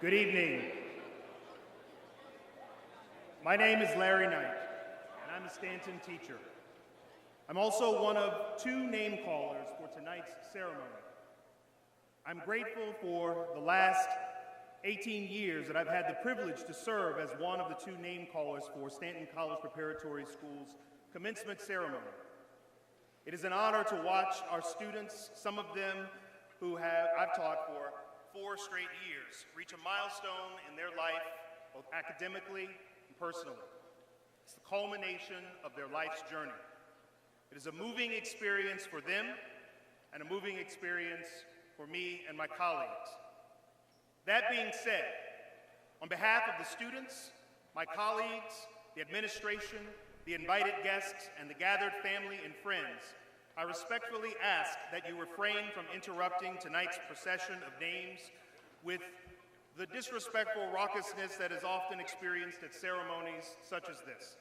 Good evening. My name is Larry Knight, and I'm a Stanton teacher. I'm also one of two name callers for tonight's ceremony. I'm grateful for the last 18 years that I've had the privilege to serve as one of the two name callers for Stanton College Preparatory School's commencement ceremony. It is an honor to watch our students, some of them who I've taught for 4 straight years, reach a milestone in their life, both academically and personally. It's the culmination of their life's journey. It is a moving experience for them and a moving experience for me and my colleagues. That being said, on behalf of the students, my colleagues, the administration, the invited guests, and the gathered family and friends, I respectfully ask that you refrain from interrupting tonight's procession of names with the disrespectful raucousness that is often experienced at ceremonies such as this.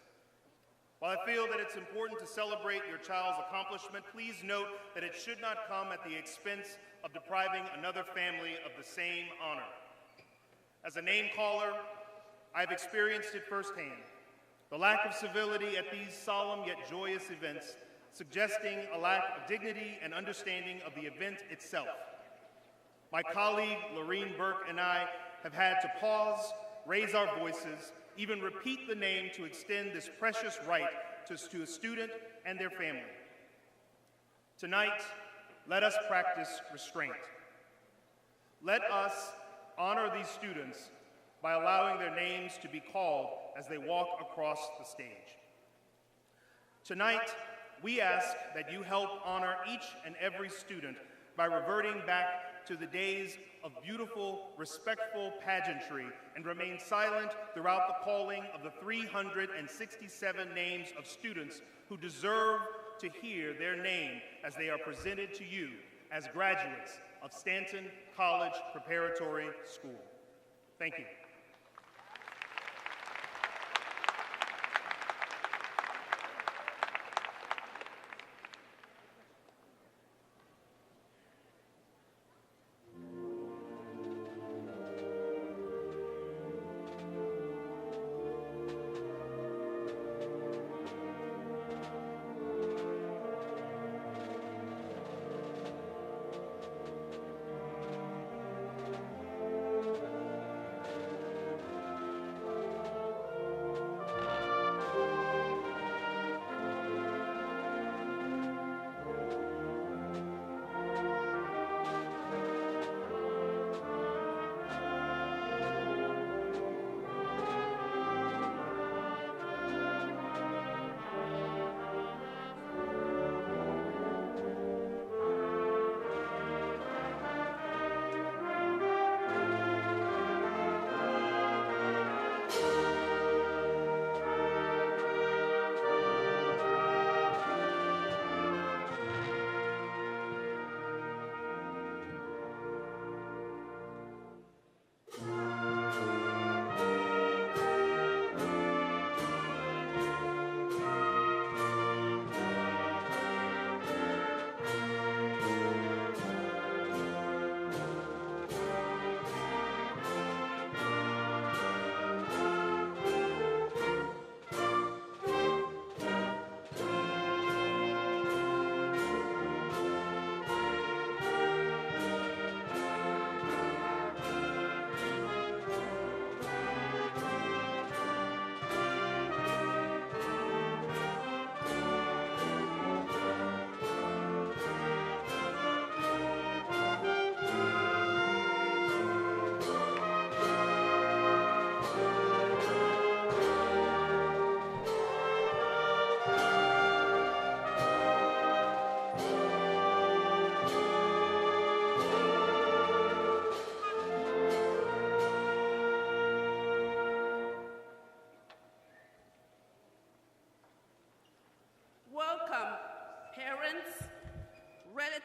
While I feel that it's important to celebrate your child's accomplishment, please note that it should not come at the expense of depriving another family of the same honor. As a name caller, I've experienced it firsthand. The lack of civility at these solemn yet joyous events, suggesting a lack of dignity and understanding of the event itself. My colleague, Lorene Burke, and I have had to pause, raise our voices, even repeat the name to extend this precious right to a student and their family. Tonight, let us practice restraint. Let us honor these students by allowing their names to be called as they walk across the stage. Tonight, we ask that you help honor each and every student by reverting back to the days of beautiful, respectful pageantry and remain silent throughout the calling of the 367 names of students who deserve to hear their name as they are presented to you as graduates of Stanton College Preparatory School. Thank you.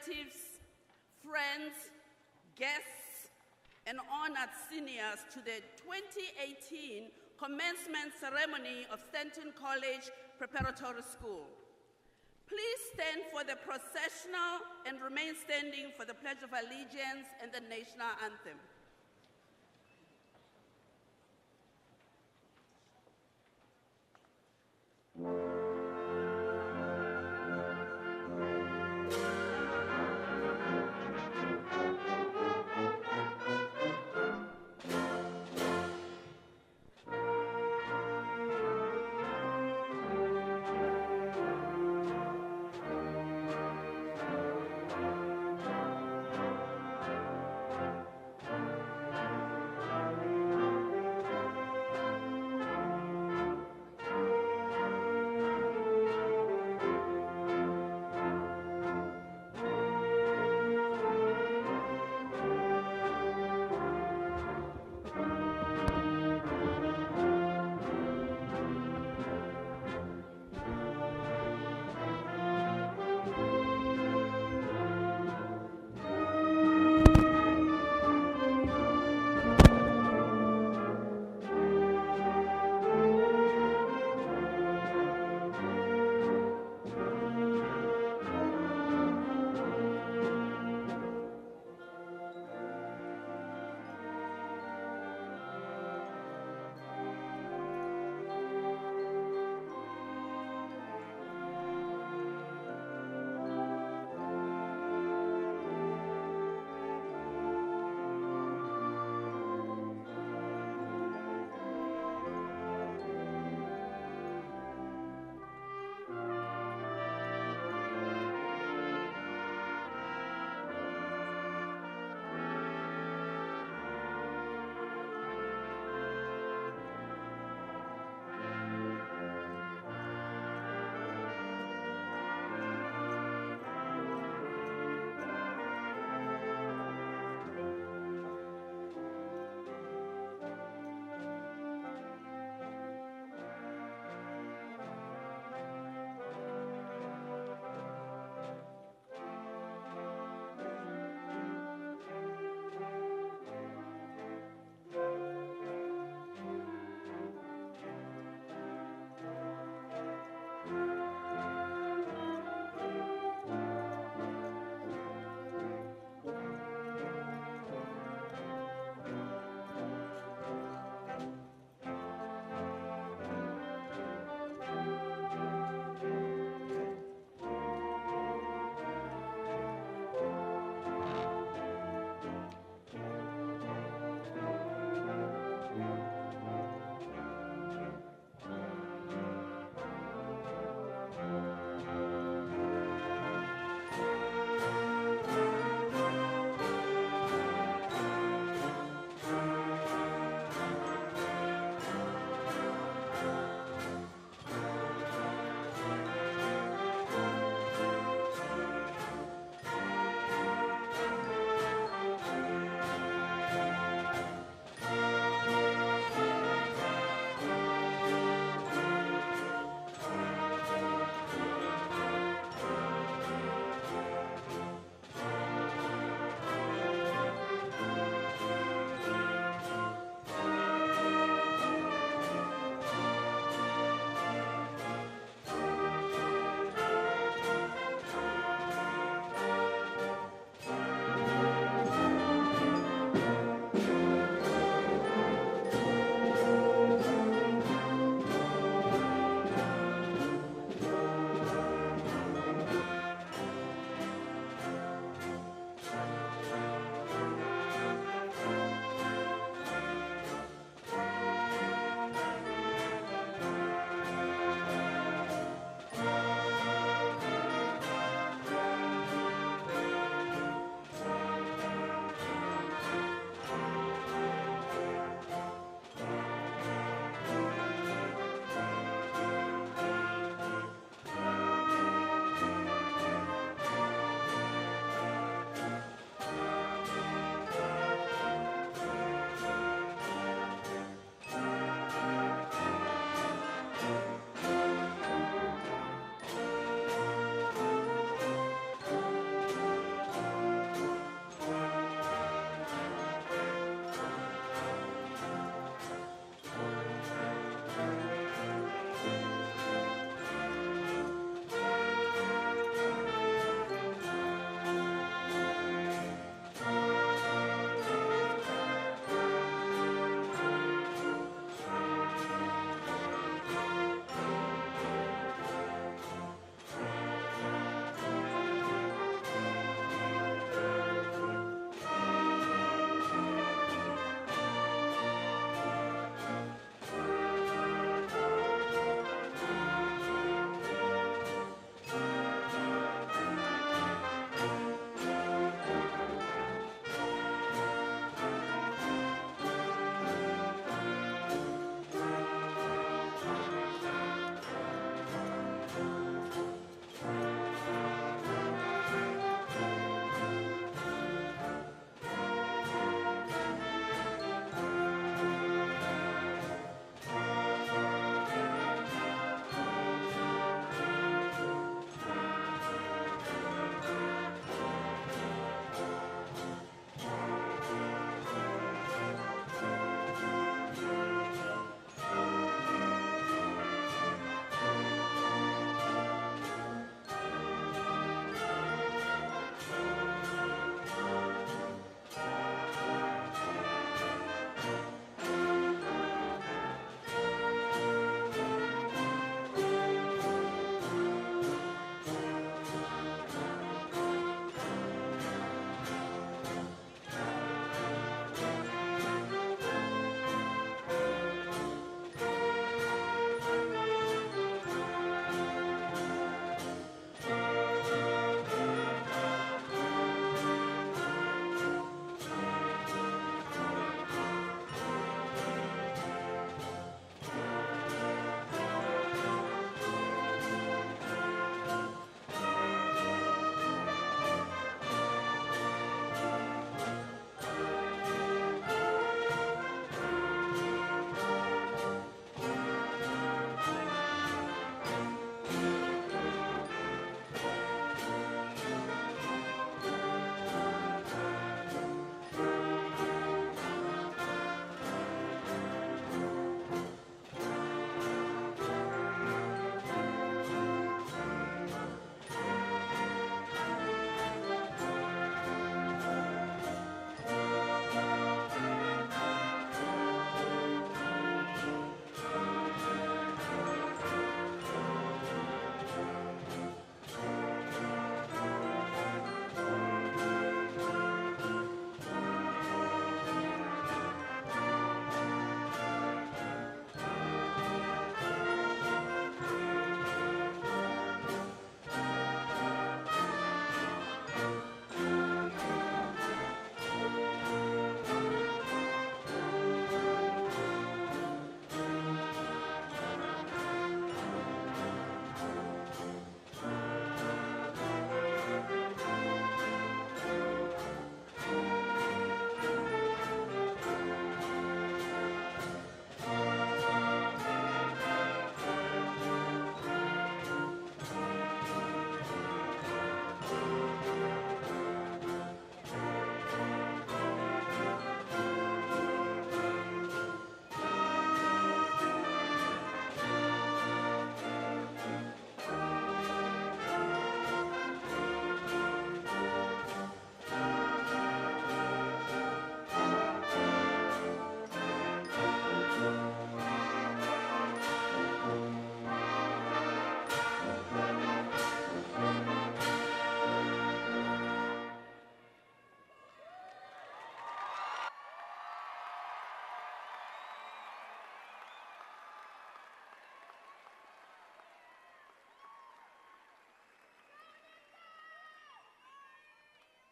relatives, friends, guests, and honored seniors to the 2018 commencement ceremony of Stanton College Preparatory School. Please stand for the processional and remain standing for the Pledge of Allegiance and the National Anthem.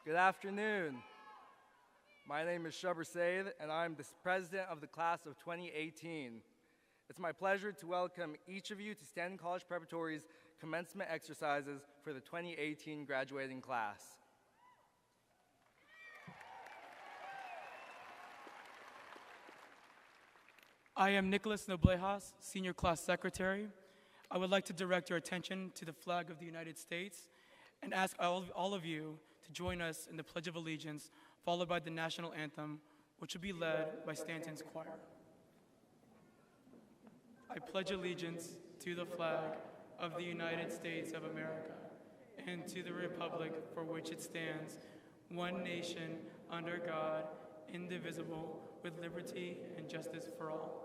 Good afternoon. My name is Shabar Said, and I'm the president of the class of 2018. It's my pleasure to welcome each of you to Stanton College Preparatory's commencement exercises for the 2018 graduating class. I am Nicholas Noblejas, Senior Class Secretary. I would like to direct your attention to the flag of the United States and ask all of you to join us in the Pledge of Allegiance, followed by the National Anthem, which will be led by Stanton's choir. I pledge allegiance to the flag of the United States of America and to the republic for which it stands, one nation, under God, indivisible, with liberty and justice for all.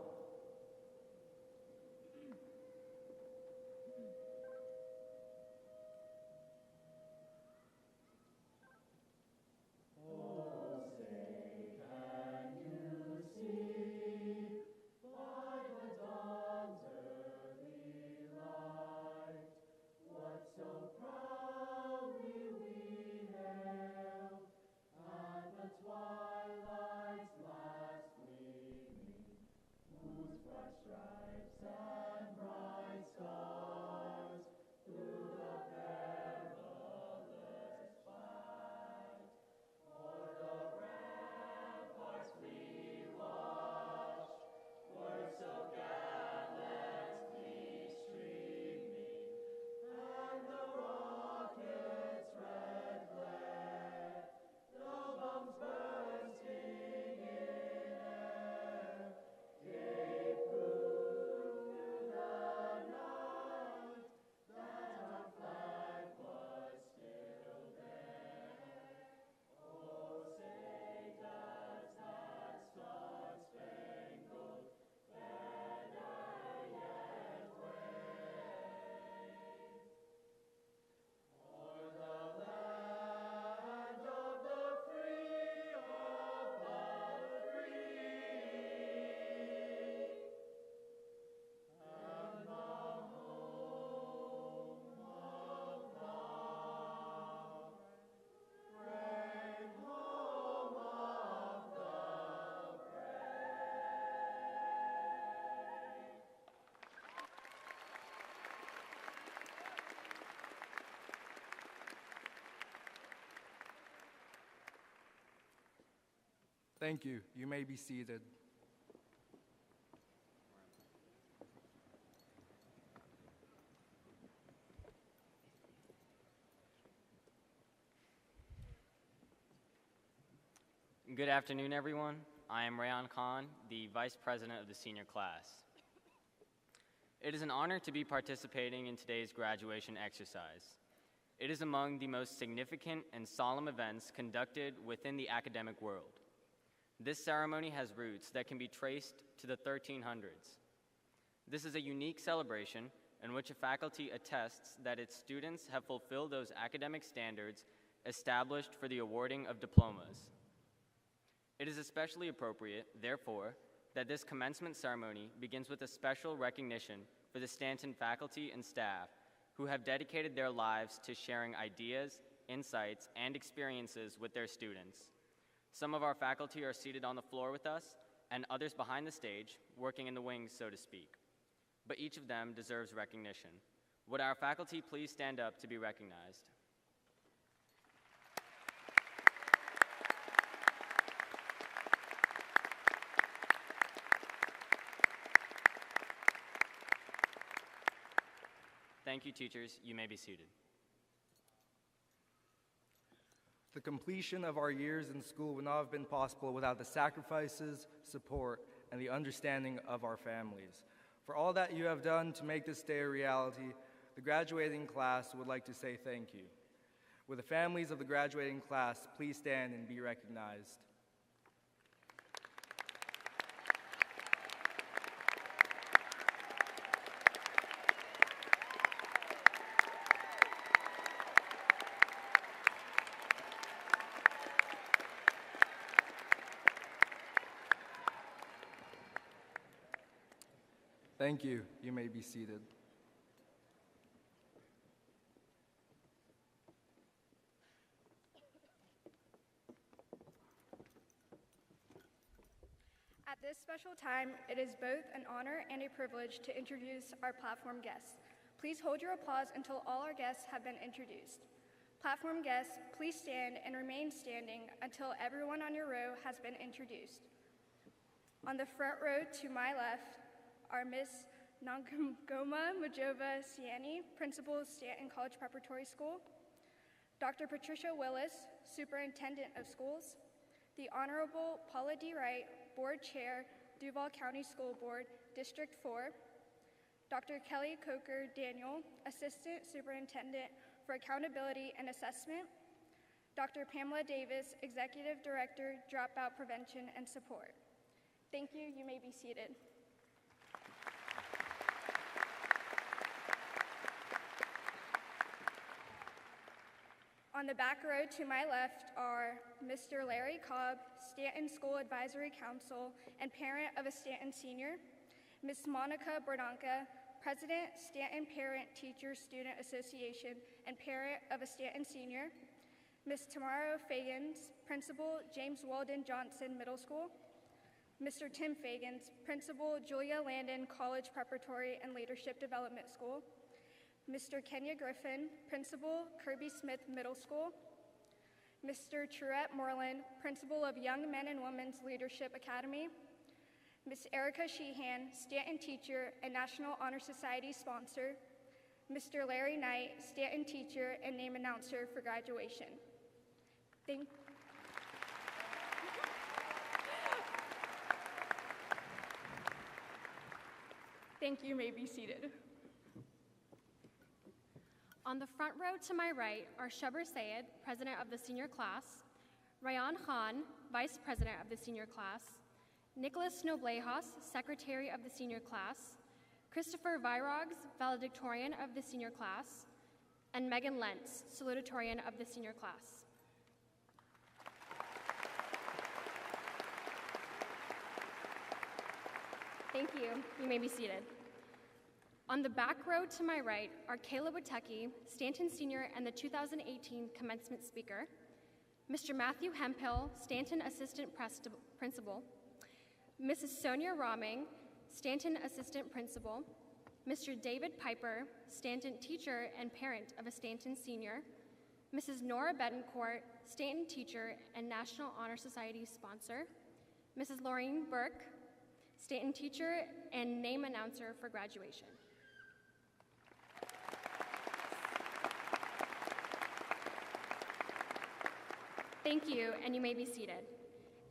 Thank you. You may be seated. Good afternoon, everyone. I am Rayan Khan, the Vice President of the senior class. It is an honor to be participating in today's graduation exercise. It is among the most significant and solemn events conducted within the academic world. This ceremony has roots that can be traced to the 1300s. This is a unique celebration in which a faculty attests that its students have fulfilled those academic standards established for the awarding of diplomas. It is especially appropriate, therefore, that this commencement ceremony begins with a special recognition for the Stanton faculty and staff who have dedicated their lives to sharing ideas, insights, and experiences with their students. Some of our faculty are seated on the floor with us, and others behind the stage, working in the wings, so to speak. But each of them deserves recognition. Would our faculty please stand up to be recognized? Thank you, teachers. You may be seated. The completion of our years in school would not have been possible without the sacrifices, support, and the understanding of our families. For all that you have done to make this day a reality, the graduating class would like to say thank you. Will the families of the graduating class please stand and be recognized? Thank you. You may be seated. special time, it is both an honor and a privilege to introduce our platform guests. Please hold your applause until all our guests have been introduced. Platform guests, please stand and remain standing until everyone on your row has been introduced. On the front row to my left are Miss Nangoma Majova Siani, Principal, Stanton College Preparatory School, Dr. Patricia Willis, Superintendent of Schools, the Honorable Paula D. Wright, Board Chair, Duval County School Board, District 4, Dr. Kelly Coker Daniel, Assistant Superintendent for Accountability and Assessment, Dr. Pamela Davis, Executive Director, Dropout Prevention and Support. Thank you. You may be seated. On the back row to my left are Mr. Larry Cobb, Stanton School Advisory Council and parent of a Stanton senior, Ms. Monica Bordanca, President, Stanton Parent Teacher Student Association and parent of a Stanton senior, Ms. Tamara Fagans, Principal, James Weldon Johnson Middle School, Mr. Tim Fagans, Principal, Julia Landon College Preparatory and Leadership Development School, Mr. Kenya Griffin, Principal, Kirby Smith Middle School, Mr. Truett Moreland, Principal of Young Men and Women's Leadership Academy, Ms. Erica Sheehan, Stanton Teacher and National Honor Society sponsor, Mr. Larry Knight, Stanton Teacher and name announcer for graduation. Thank you. May be seated. On the front row to my right are Shabir Sayed, President of the Senior Class, Rayan Khan, Vice President of the Senior Class, Nicholas Noblejas, Secretary of the Senior Class, Christopher Vairogs, Valedictorian of the Senior Class, and Megan Lentz, Salutatorian of the Senior Class. Thank you. You may be seated. On the back row to my right are Kayla Witucki, Stanton Senior and the 2018 Commencement Speaker, Mr. Matthew Hemphill, Stanton Assistant Principal, Mrs. Sonia Roming, Stanton Assistant Principal, Mr. David Piper, Stanton Teacher and parent of a Stanton Senior, Mrs. Nora Betancourt, Stanton Teacher and National Honor Society sponsor, Mrs. Laureen Burke, Stanton Teacher and name announcer for graduation. Thank you, and you may be seated.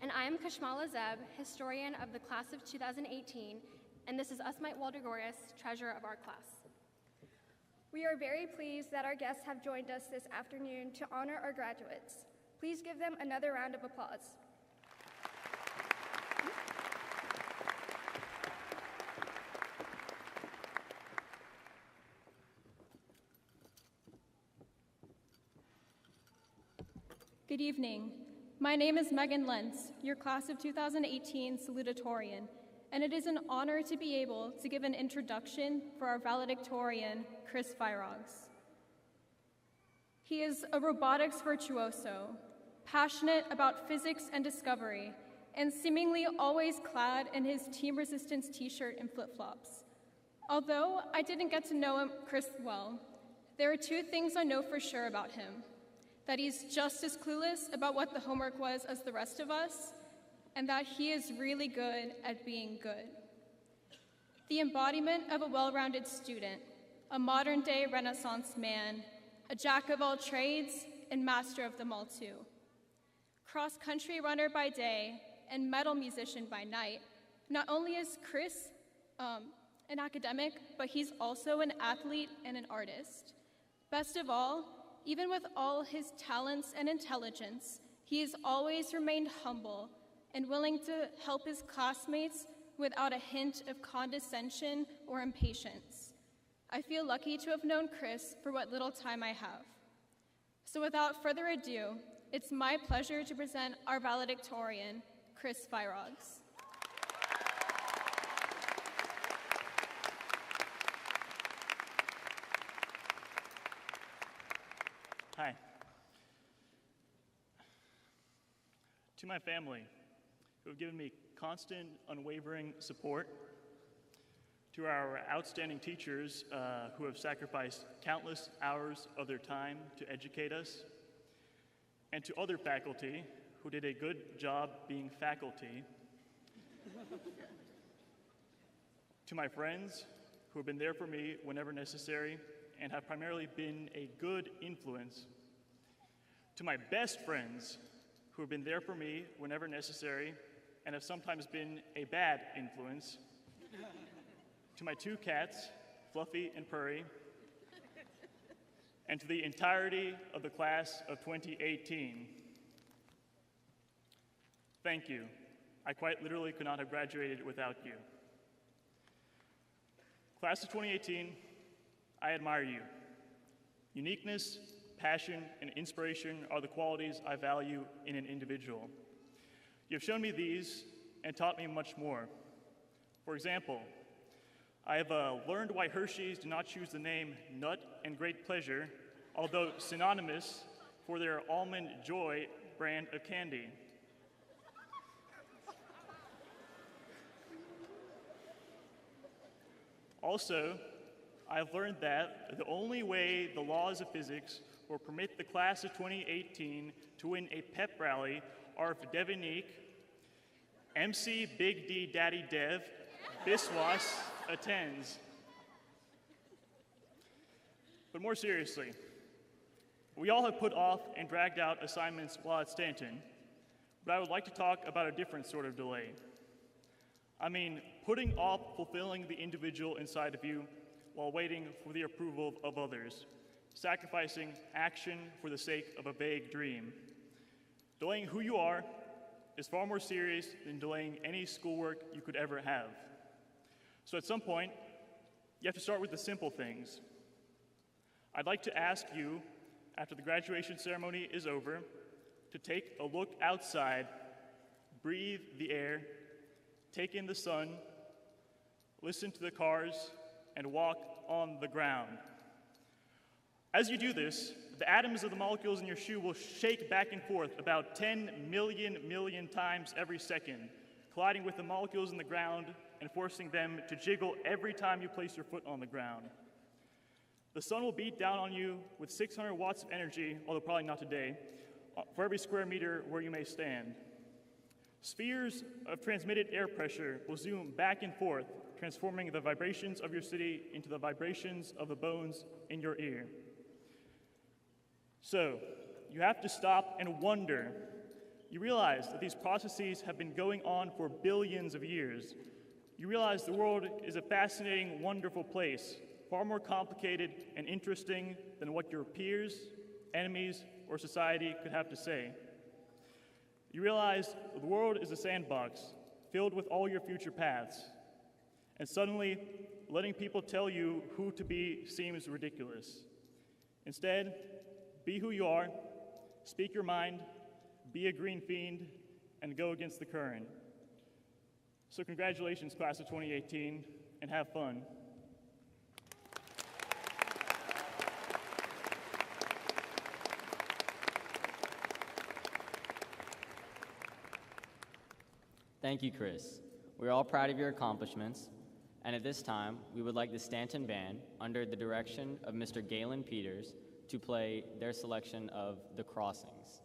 And I am Kashmala Zeb, historian of the class of 2018, and this is Usmite Waldegorius, treasurer of our class. We are very pleased that our guests have joined us this afternoon to honor our graduates. Please give them another round of applause. Good evening. My name is Megan Lentz, your class of 2018 Salutatorian, and it is an honor to be able to give an introduction for our valedictorian, Chris Vairogs. He is a robotics virtuoso, passionate about physics and discovery, and seemingly always clad in his Team Resistance t-shirt and flip-flops. Although I didn't get to know Chris well, there are two things I know for sure about him: that he's just as clueless about what the homework was as the rest of us, and that he is really good at being good. The embodiment of a well-rounded student, a modern-day Renaissance man, a jack of all trades and master of them all too. Cross-country runner by day and metal musician by night, not only is Chris an academic, but he's also an athlete and an artist. Best of all, even with all his talents and intelligence, he has always remained humble and willing to help his classmates without a hint of condescension or impatience. I feel lucky to have known Chris for what little time I have. So without further ado, it's my pleasure to present our valedictorian, Chris Vairogs. Hi. To my family, who have given me constant, unwavering support, to our outstanding teachers who have sacrificed countless hours of their time to educate us, and to other faculty who did a good job being faculty, to my friends who have been there for me whenever necessary and have primarily been a good influence, to my best friends who have been there for me whenever necessary and have sometimes been a bad influence, to my two cats, Fluffy and Purry, and to the entirety of the class of 2018. Thank you. I quite literally could not have graduated without you. Class of 2018, I admire you. Uniqueness, passion, and inspiration are the qualities I value in an individual. You have shown me these and taught me much more. For example, I have learned why Hershey's do not choose the name Nut and Great Pleasure, although synonymous for their Almond Joy brand of candy. Also, I've learned that the only way the laws of physics will permit the class of 2018 to win a pep rally are if Devonique, MC Big D Daddy Dev, Biswas attends. But more seriously, we all have put off and dragged out assignments while at Stanton, but I would like to talk about a different sort of delay. I mean, putting off fulfilling the individual inside of you while waiting for the approval of others, sacrificing action for the sake of a vague dream. Delaying who you are is far more serious than delaying any schoolwork you could ever have. So at some point, you have to start with the simple things. I'd like to ask you, after the graduation ceremony is over, to take a look outside, breathe the air, take in the sun, listen to the cars, and walk on the ground. As you do this, the atoms of the molecules in your shoe will shake back and forth about 10 million times every second, colliding with the molecules in the ground and forcing them to jiggle every time you place your foot on the ground. The sun will beat down on you with 600 watts of energy, although probably not today, for every square meter where you may stand. Spheres of transmitted air pressure will zoom back and forth, transforming the vibrations of your city into the vibrations of the bones in your ear. So, you have to stop and wonder. You realize that these processes have been going on for billions of years. You realize the world is a fascinating, wonderful place, far more complicated and interesting than what your peers, enemies, or society could have to say. You realize the world is a sandbox filled with all your future paths. And suddenly, letting people tell you who to be seems ridiculous. Instead, be who you are, speak your mind, be a green fiend, and go against the current. So congratulations, class of 2018, and have fun. Thank you, Chris. We're all proud of your accomplishments, and at this time, we would like the Stanton Band, under the direction of Mr. Galen Peters, to play their selection of The Crossings.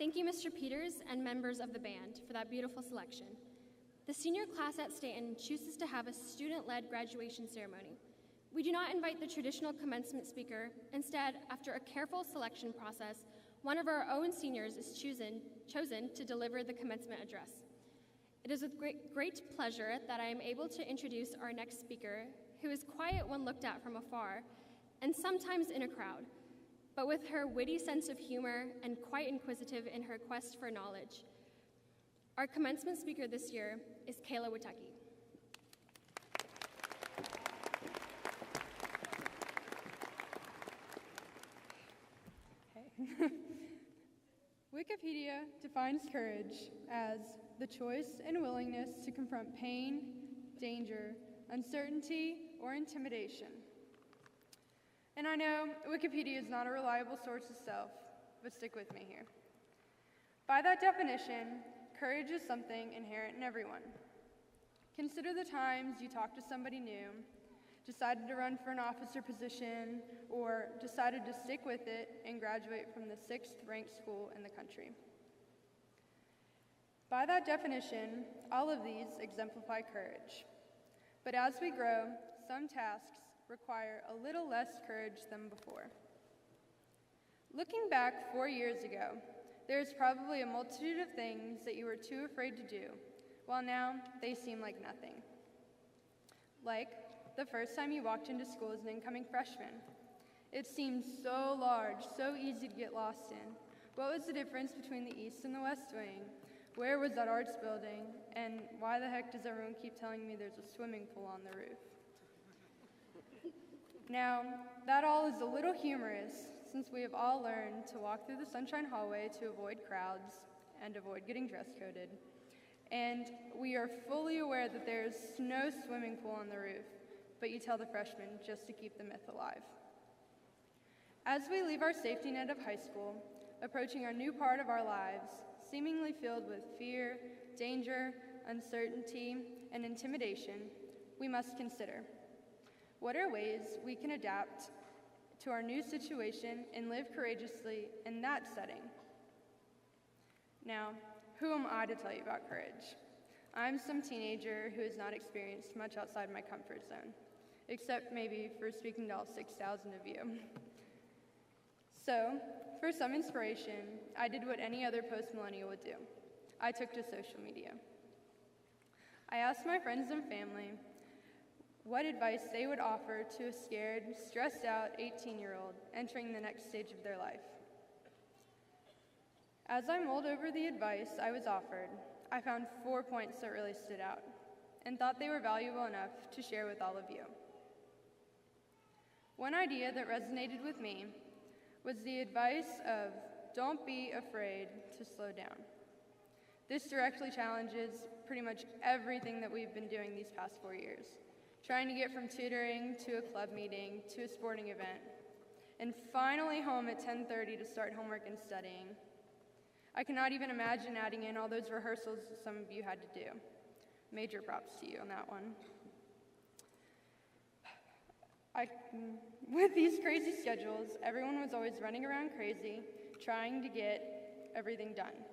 Thank you, Mr. Peters and members of the band, for that beautiful selection. The senior class at Stanton chooses to have a student-led graduation ceremony. We do not invite the traditional commencement speaker. Instead, after a careful selection process, one of our own seniors is chosen to deliver the commencement address. It is with great pleasure that I am able to introduce our next speaker, who is quiet when looked at from afar, and sometimes in a crowd, but with her witty sense of humor and quite inquisitive in her quest for knowledge. Our commencement speaker this year is Kayla Witucki. Wikipedia defines courage as the choice and willingness to confront pain, danger, uncertainty, or intimidation. And I know Wikipedia is not a reliable source itself, but stick with me here. By that definition, courage is something inherent in everyone. Consider the times you talked to somebody new, decided to run for an officer position, or decided to stick with it and graduate from the 6th-ranked school in the country. By that definition, all of these exemplify courage. But as we grow, some tasks require a little less courage than before. Looking back 4 years ago, there's probably a multitude of things that you were too afraid to do, while now they seem like nothing. Like the first time you walked into school as an incoming freshman. It seemed so large, so easy to get lost in. What was the difference between the East and the West Wing? Where was that arts building? And why the heck does everyone keep telling me there's a swimming pool on the roof? Now, that all is a little humorous, since we have all learned to walk through the sunshine hallway to avoid crowds and avoid getting dress coded. And we are fully aware that there's no swimming pool on the roof, but you tell the freshmen just to keep the myth alive. As we leave our safety net of high school, approaching our new part of our lives, seemingly filled with fear, danger, uncertainty, and intimidation, we must consider, what are ways we can adapt to our new situation and live courageously in that setting? Now, who am I to tell you about courage? I'm some teenager who has not experienced much outside my comfort zone, except maybe for speaking to all 6,000 of you. So, for some inspiration, I did what any other post-millennial would do. I took to social media. I asked my friends and family what advice they would offer to a scared, stressed out 18-year-old entering the next stage of their life. As I mulled over the advice I was offered, I found 4 points that really stood out and thought they were valuable enough to share with all of you. One idea that resonated with me was the advice of don't be afraid to slow down. This directly challenges pretty much everything that we've been doing these past 4 years, trying to get from tutoring to a club meeting to a sporting event, and finally home at 10:30 to start homework and studying. I cannot even imagine adding in all those rehearsals some of you had to do. Major props to you on that one. With these crazy schedules, everyone was always running around crazy, trying to get everything done.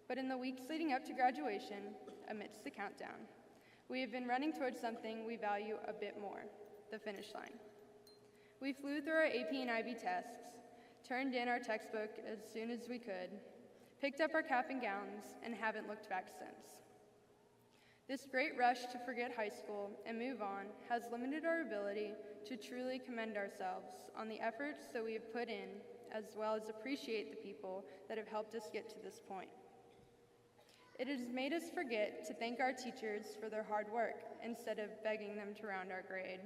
But in the weeks leading up to graduation, amidst the countdown, we have been running towards something we value a bit more, the finish line. We flew through our AP and IB tests, turned in our textbook as soon as we could, picked up our cap and gowns, and haven't looked back since. This great rush to forget high school and move on has limited our ability to truly commend ourselves on the efforts that we have put in, as well as appreciate the people that have helped us get to this point. It has made us forget to thank our teachers for their hard work instead of begging them to round our grade.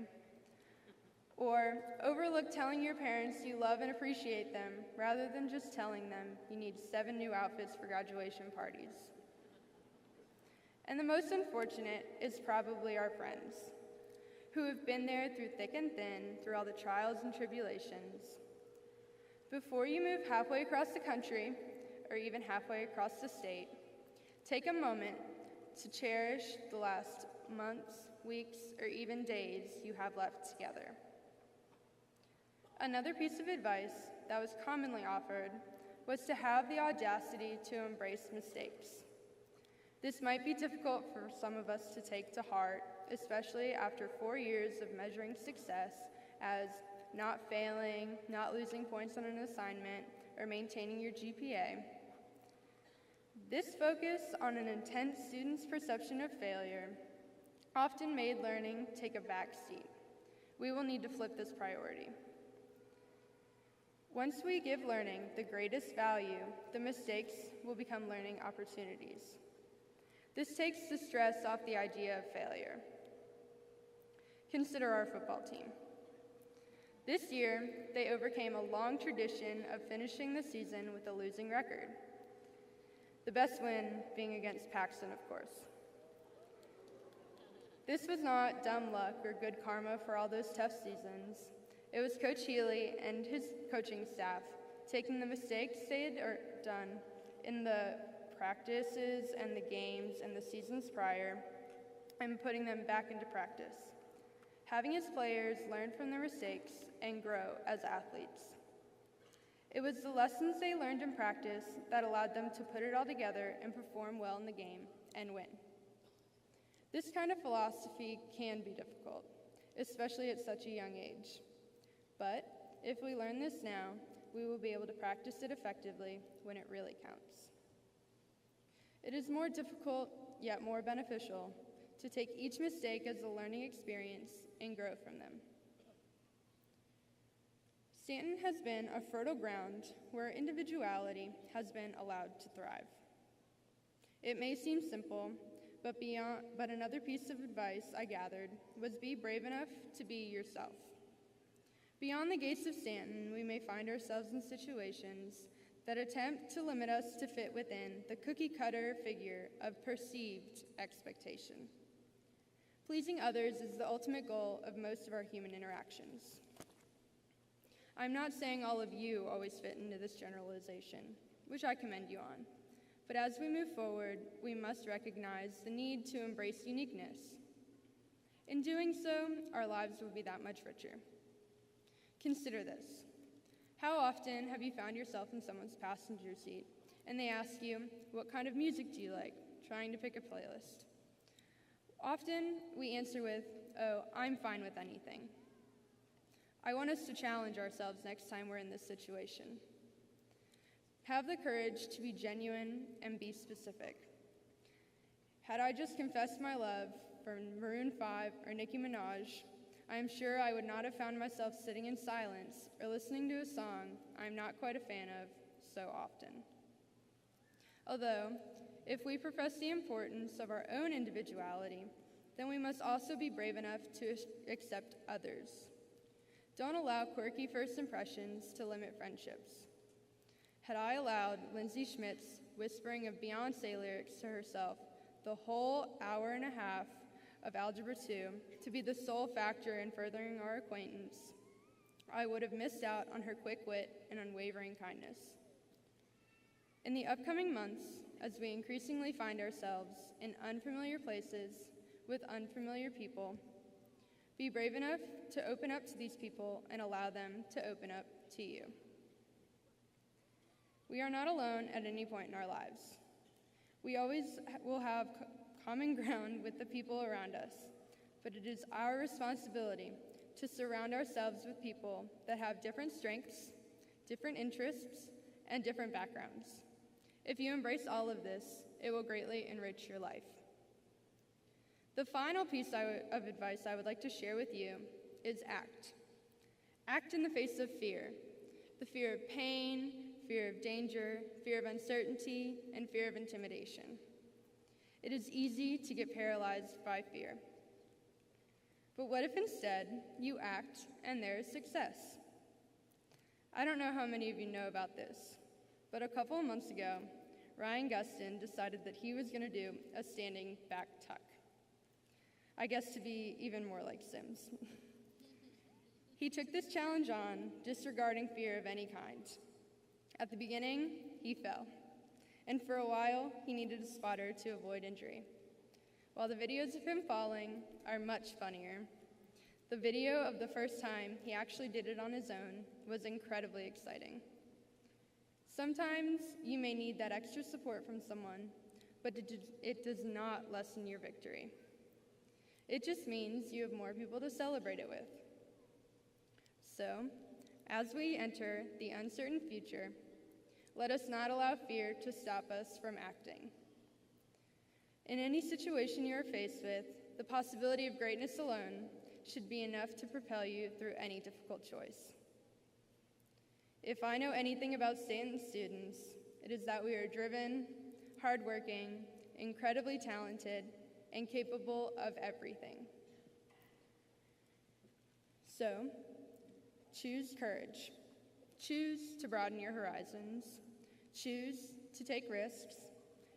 Or overlook telling your parents you love and appreciate them rather than just telling them you need 7 new outfits for graduation parties. And the most unfortunate is probably our friends, who have been there through thick and thin, through all the trials and tribulations. Before you move halfway across the country, or even halfway across the state, take a moment to cherish the last months, weeks, or even days you have left together. Another piece of advice that was commonly offered was to have the audacity to embrace mistakes. This might be difficult for some of us to take to heart, especially after 4 years of measuring success as not failing, not losing points on an assignment, or maintaining your GPA. This focus on an intense student's perception of failure often made learning take a back seat. We will need to flip this priority. Once we give learning the greatest value, the mistakes will become learning opportunities. This takes the stress off the idea of failure. Consider our football team. This year, they overcame a long tradition of finishing the season with a losing record. The best win being against Paxton, of course. This was not dumb luck or good karma for all those tough seasons. It was Coach Healy and his coaching staff taking the mistakes they had done in the practices and the games and the seasons prior and putting them back into practice. Having his players learn from their mistakes and grow as athletes. It was the lessons they learned in practice that allowed them to put it all together and perform well in the game and win. This kind of philosophy can be difficult, especially at such a young age. But if we learn this now, we will be able to practice it effectively when it really counts. It is more difficult, yet more beneficial, to take each mistake as a learning experience and grow from them. Stanton has been a fertile ground where individuality has been allowed to thrive. It may seem simple, but another piece of advice I gathered was be brave enough to be yourself. Beyond the gates of Stanton, we may find ourselves in situations that attempt to limit us to fit within the cookie-cutter figure of perceived expectation. Pleasing others is the ultimate goal of most of our human interactions. I'm not saying all of you always fit into this generalization, which I commend you on. But as we move forward, we must recognize the need to embrace uniqueness. In doing so, our lives will be that much richer. Consider this. How often have you found yourself in someone's passenger seat and they ask you, what kind of music do you like, trying to pick a playlist? Often we answer with, oh, I'm fine with anything. I want us to challenge ourselves next time we're in this situation. Have the courage to be genuine and be specific. Had I just confessed my love for Maroon 5 or Nicki Minaj, I am sure I would not have found myself sitting in silence or listening to a song I'm not quite a fan of so often. Although, if we profess the importance of our own individuality, then we must also be brave enough to accept others. Don't allow quirky first impressions to limit friendships. Had I allowed Lindsay Schmidt's whispering of Beyoncé lyrics to herself the whole hour and a half of Algebra 2 to be the sole factor in furthering our acquaintance, I would have missed out on her quick wit and unwavering kindness. In the upcoming months, as we increasingly find ourselves in unfamiliar places with unfamiliar people, be brave enough to open up to these people and allow them to open up to you. We are not alone at any point in our lives. We always will have common ground with the people around us, but it is our responsibility to surround ourselves with people that have different strengths, different interests, and different backgrounds. If you embrace all of this, it will greatly enrich your life. The final piece of advice I would like to share with you is act. Act in the face of fear. The fear of pain, fear of danger, fear of uncertainty, and fear of intimidation. It is easy to get paralyzed by fear. But what if instead you act and there is success? I don't know how many of you know about this, but a couple of months ago, Ryan Gustin decided that he was going to do a standing back tuck. I guess to be even more like Sims. He took this challenge on, disregarding fear of any kind. At the beginning, he fell, and for a while, he needed a spotter to avoid injury. While the videos of him falling are much funnier, the video of the first time he actually did it on his own was incredibly exciting. Sometimes you may need that extra support from someone, but it does not lessen your victory. It just means you have more people to celebrate it with. So, as we enter the uncertain future, let us not allow fear to stop us from acting. In any situation you are faced with, the possibility of greatness alone should be enough to propel you through any difficult choice. If I know anything about Stanton students, it is that we are driven, hardworking, incredibly talented, and capable of everything. So, choose courage. Choose to broaden your horizons. Choose to take risks.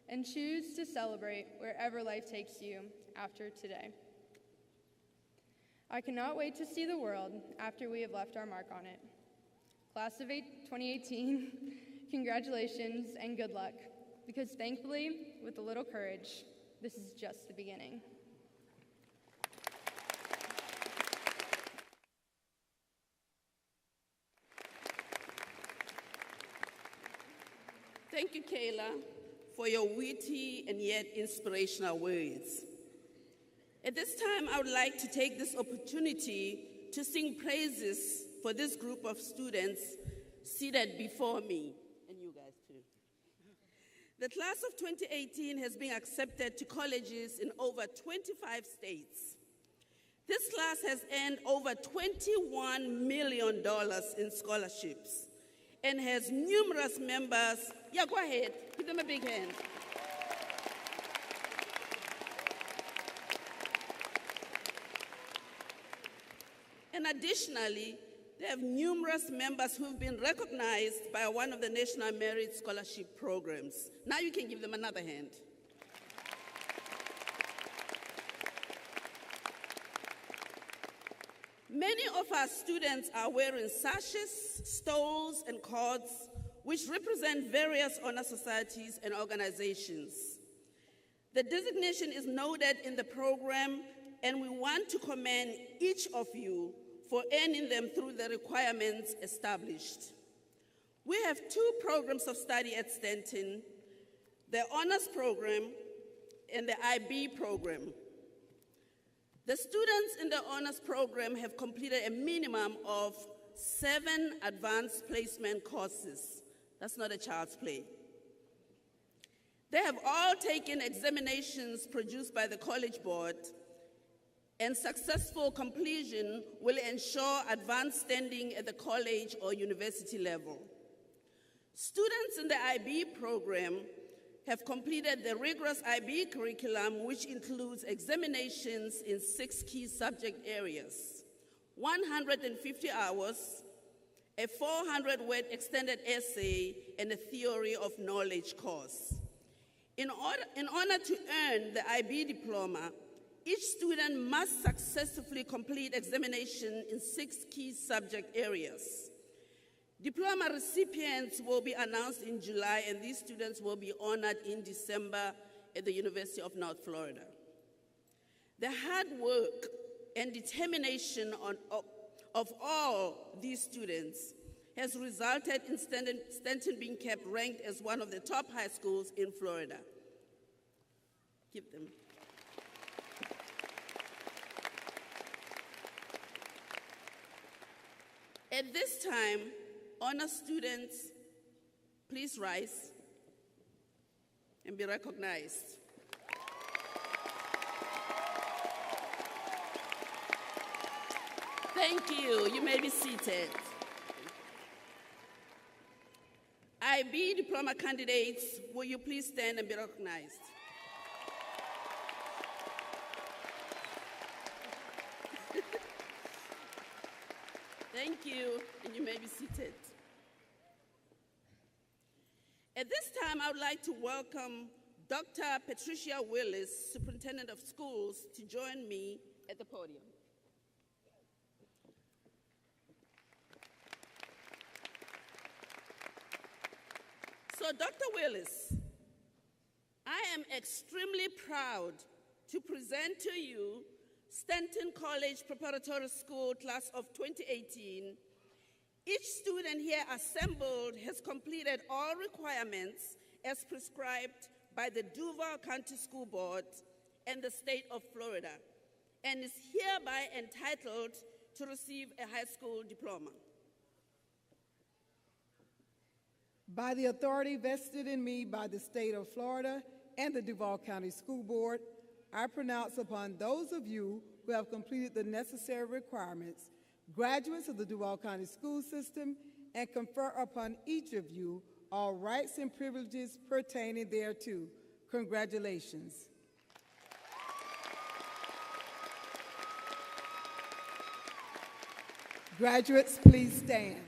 And choose to celebrate wherever life takes you after today. I cannot wait to see the world after we have left our mark on it. Class of 2018, congratulations and good luck, because thankfully, with a little courage, this is just the beginning. Thank you, Kayla, for your witty and yet inspirational words. At this time, I would like to take this opportunity to sing praises for this group of students seated before me, and you guys too. The class of 2018 has been accepted to colleges in over 25 states. This class has earned over $21 million in scholarships and has numerous members. Yeah, go ahead, give them a big hand. And additionally, they have numerous members who've been recognized by one of the National Merit Scholarship programs. Now you can give them another hand. Many of our students are wearing sashes, stoles, and cords, which represent various honor societies and organizations. The designation is noted in the program, and we want to commend each of you for earning them through the requirements established. We have two programs of study at Stanton, the honors program and the IB program. The students in the honors program have completed a minimum of 7 advanced placement courses. That's not a child's play. They have all taken examinations produced by the College Board, and successful completion will ensure advanced standing at the college or university level. Students in the IB program have completed the rigorous IB curriculum, which includes examinations in 6 key subject areas, 150 hours, a 400-word extended essay, and a theory of knowledge course. In order to earn the IB diploma, each student must successfully complete examination in 6 key subject areas. Diploma recipients will be announced in July, and these students will be honored in December at the University of North Florida. The hard work and determination of all these students has resulted in Stanton being kept ranked as one of the top high schools in Florida. Keep them. At this time, honor students, please rise and be recognized. Thank you. You may be seated. IB diploma candidates, will you please stand and be recognized? Thank you, and you may be seated. At this time, I would like to welcome Dr. Patricia Willis, Superintendent of Schools, to join me at the podium. So, Dr. Willis, I am extremely proud to present to you Stanton College Preparatory School Class of 2018 Each student here assembled has completed all requirements as prescribed by the Duval County School Board and the state of Florida, and is hereby entitled to receive a high school diploma. By the authority vested in me by the state of Florida and the Duval County School Board, I pronounce upon those of you who have completed the necessary requirements, graduates of the Duval County school system, and confer upon each of you all rights and privileges pertaining thereto. Congratulations. Graduates, please stand.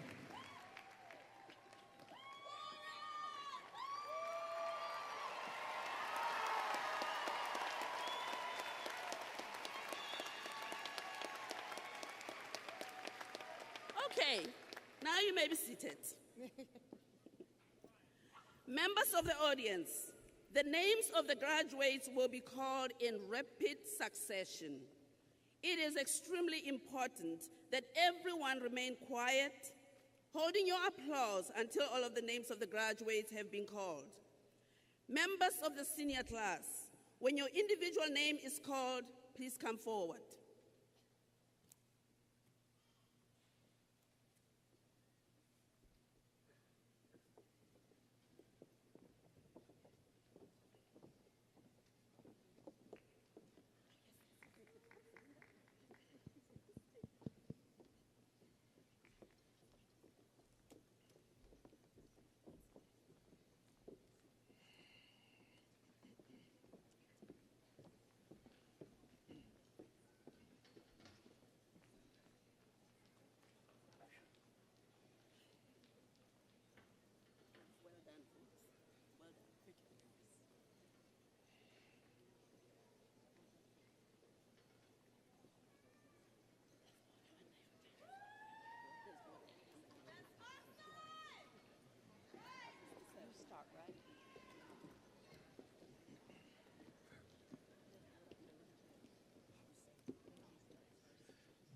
Okay, now you may be seated. Members of the audience, the names of the graduates will be called in rapid succession. It is extremely important that everyone remain quiet, holding your applause until all of the names of the graduates have been called. Members of the senior class, when your individual name is called, please come forward.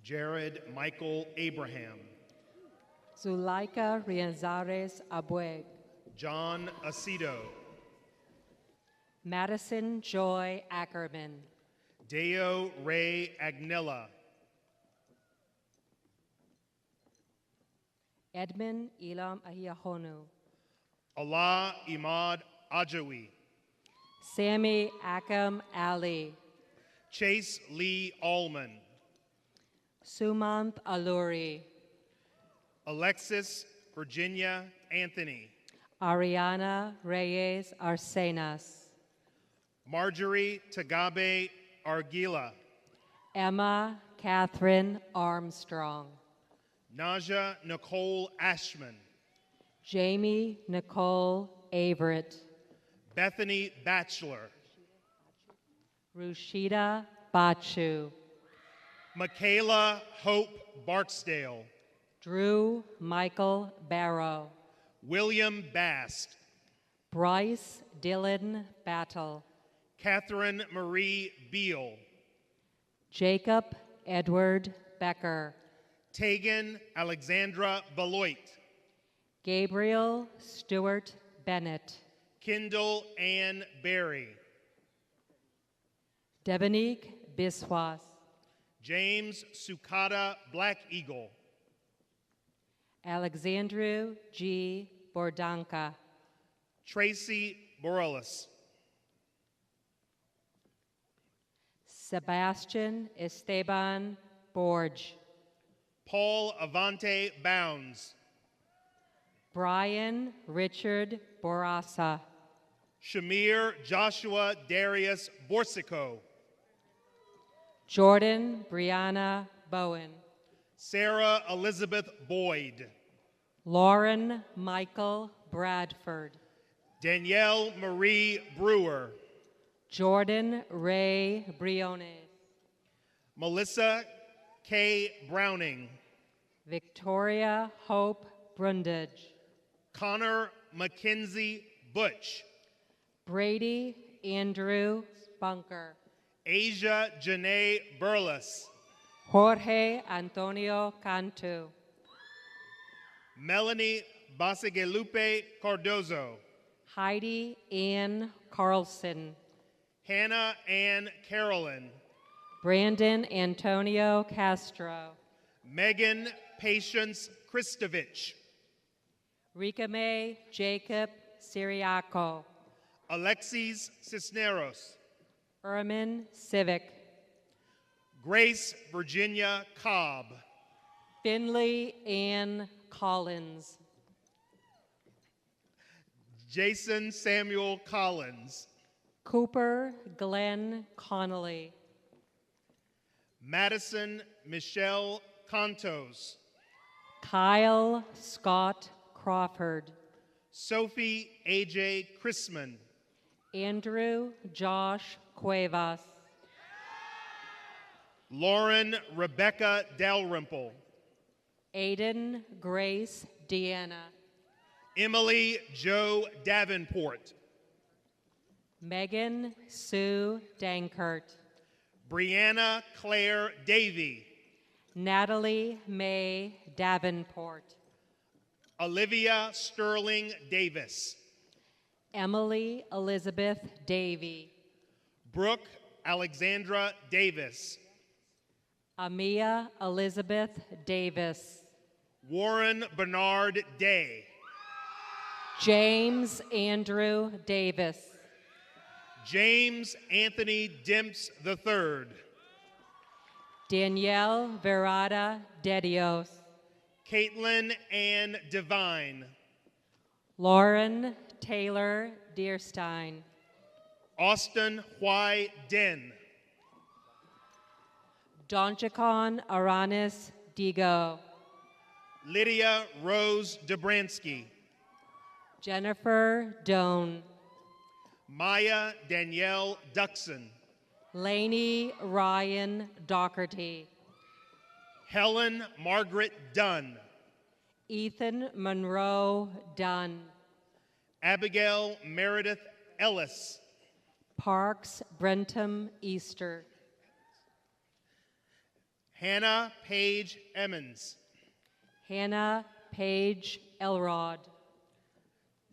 Jared Michael Abraham. Zuleika Rianzares Abueg. John Aceto. Madison Joy Ackerman. Deo Ray Agnella. Edmund Elam Ahiahonu. Allah Imad Ajawi. Sammy Akam Ali. Chase Lee Allman. Sumant Aluri. Alexis Virginia Anthony. Ariana Reyes Arcenas. Marjorie Tagabe Arguila. Emma Catherine Armstrong. Naja Nicole Ashman. Jamie Nicole Averett. Bethany Batchelor. Rushida Bachu. Michaela Hope Barksdale. Drew Michael Barrow. William Bast. Bryce Dylan Battle. Catherine Marie Beal. Jacob Edward Becker. Tegan Alexandra Beloit. Gabriel Stewart Bennett. Kendall Ann Berry. Debonique Biswas. James Sukata Black Eagle. Alexandru G. Bordanka. Tracy Borelis. Sebastian Esteban Borge. Paul Avante Bounds. Brian Richard Borasa. Shamir Joshua Darius Borsico. Jordan Brianna Bowen. Sarah Elizabeth Boyd. Lauren Michael Bradford. Danielle Marie Brewer. Jordan Ray Briones. Melissa K. Browning. Victoria Hope Brundage. Connor Mackenzie Butch. Brady Andrew Bunker. Asia Janae Burles. Jorge Antonio Cantu. Melanie Basegelupe Cardozo. Heidi Ann Carlson. Hannah Ann Carolyn. Brandon Antonio Castro. Megan Patience Kristovich. Rika May Jacob Siriaco. Alexis Cisneros. Ermin Civic. Grace Virginia Cobb. Finley Ann Collins. Jason Samuel Collins. Cooper Glenn Connolly. Madison Michelle Contos. Kyle Scott Crawford. Sophie A.J. Chrisman. Andrew Josh Cuevas. Lauren Rebecca Dalrymple. Aiden Grace Deanna. Emily Jo Davenport. Megan Sue Dankert. Brianna Claire Davy. Natalie May Davenport. Olivia Sterling Davis. Emily Elizabeth Davy. Brooke Alexandra Davis. Amia Elizabeth Davis. Warren Bernard Day. James Andrew Davis. James Anthony Dimps III. Danielle Verada Dedios. Caitlin Ann Devine. Lauren Taylor Deerstein. Austin Huai Den. Donchacon Aranis Digo. Lydia Rose Dobransky. Jennifer Doan. Maya Danielle Duxon. Lainey Ryan Doherty. Helen Margaret Dunn. Ethan Monroe Dunn. Abigail Meredith Ellis. Parks Brentham Easter. Hannah Paige Emmons. Hannah Page Elrod.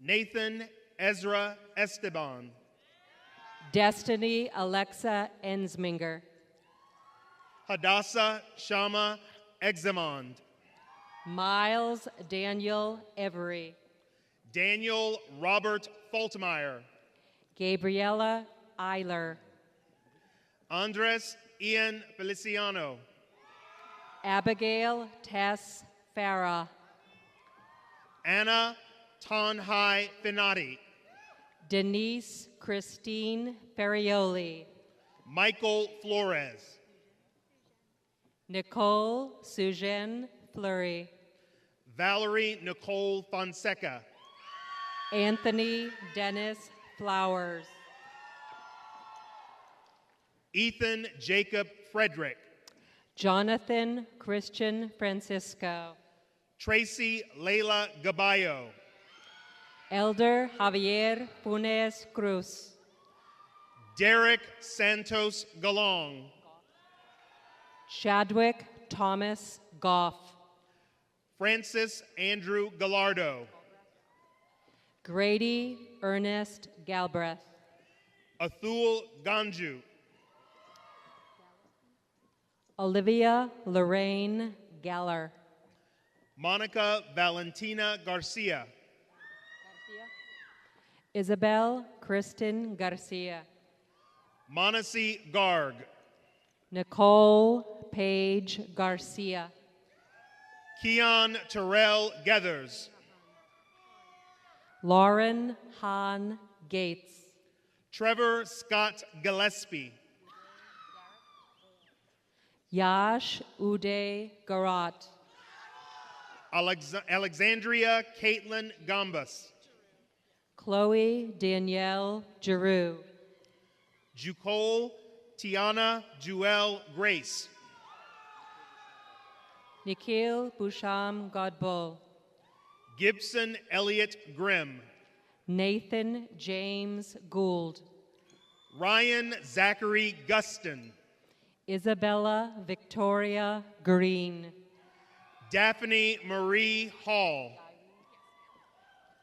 Nathan Ezra Esteban. Destiny Alexa Ensminger. Hadassah Shama Examond. Miles Daniel Every. Daniel Robert Faltmeyer. Gabriella Eiler. Andres Ian Feliciano. Abigail Tess Farah. Anna Tonhai Finati. Denise Christine Ferrioli. Michael Flores. Nicole Sujan Fleury. Valerie Nicole Fonseca. Anthony Dennis Flowers. Ethan Jacob Frederick. Jonathan Christian Francisco. Tracy Layla Gaballo. Elder Javier Funes Cruz. Derek Santos Galong. Chadwick Thomas Goff. Francis Andrew Gallardo. Grady Ernest Galbraith. Athul Ganju. Olivia Lorraine Galler. Monica Valentina Garcia. Isabel Kristen Garcia. Monesi Garg. Nicole Page Garcia. Keon Terrell Gethers. Lauren Hahn Gates. Trevor Scott Gillespie. Yash Uday Garat. Alexandria Caitlin Gambas. Chloe Danielle Giroux. Jucole Tiana Jewel Grace. Nikhil Busham Godbol. Gibson Elliott Grimm. Nathan James Gould. Ryan Zachary Guston. Isabella Victoria Green. Daphne Marie Hall.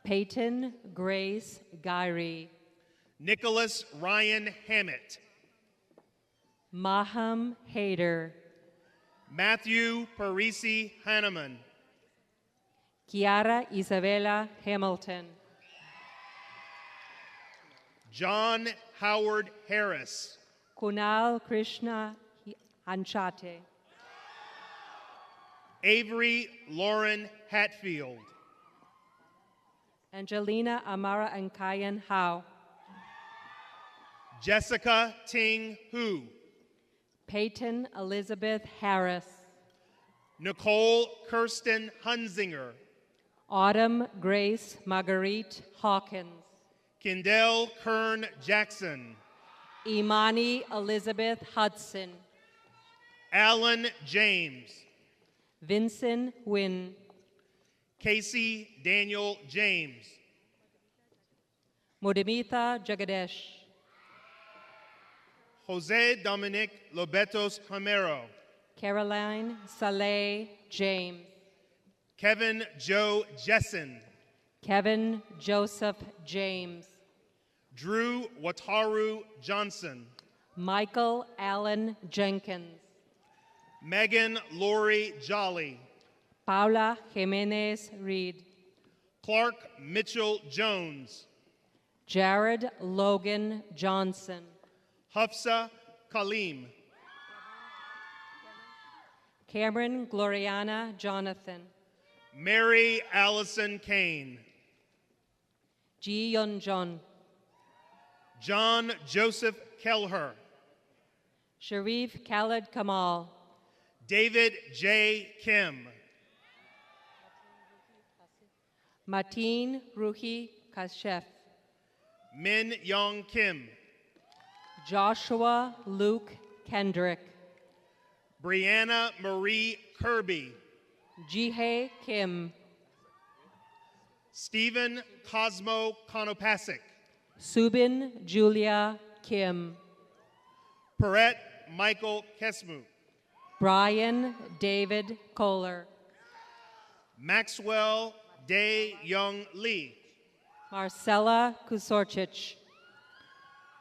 Peyton Grace Gyrie, Nicholas Ryan Hammett, Maham Hayder, Matthew Parisi Hanneman, Kiara Isabella Hamilton, John Howard Harris, Kunal Krishna Anchate, Avery Lauren Hatfield, Angelina Amara Ankayan Howe, Jessica Ting Hu, Peyton Elizabeth Harris, Nicole Kirsten Hunzinger, Autumn Grace Marguerite Hawkins, Kendall Kern Jackson, Imani Elizabeth Hudson, Alan James, Vincent Wynn, Casey Daniel James, Mudimita Jagadesh, Jose Dominic Lobetos Homero, Caroline Saleh James, Kevin Joe Jessen, Kevin Joseph James, Drew Wataru Johnson, Michael Allen Jenkins, Megan Lori Jolly, Paula Jimenez Reed, Clark Mitchell Jones, Jared Logan Johnson, Hafsa Kalim, Cameron Gloriana Jonathan, Mary Allison Kane, Ji Yun Jun, John Joseph Kelher, Sharif Khaled Kamal, David J. Kim, Mateen Ruhi Kashef, Min Young Kim, Joshua Luke Kendrick, Brianna Marie Kirby, Jihae Kim, Stephen Cosmo Konopasik, Subin Julia Kim, Perret Michael Kesmu, Brian David Kohler, Maxwell Dae Young Lee, Marcella Kusorchich,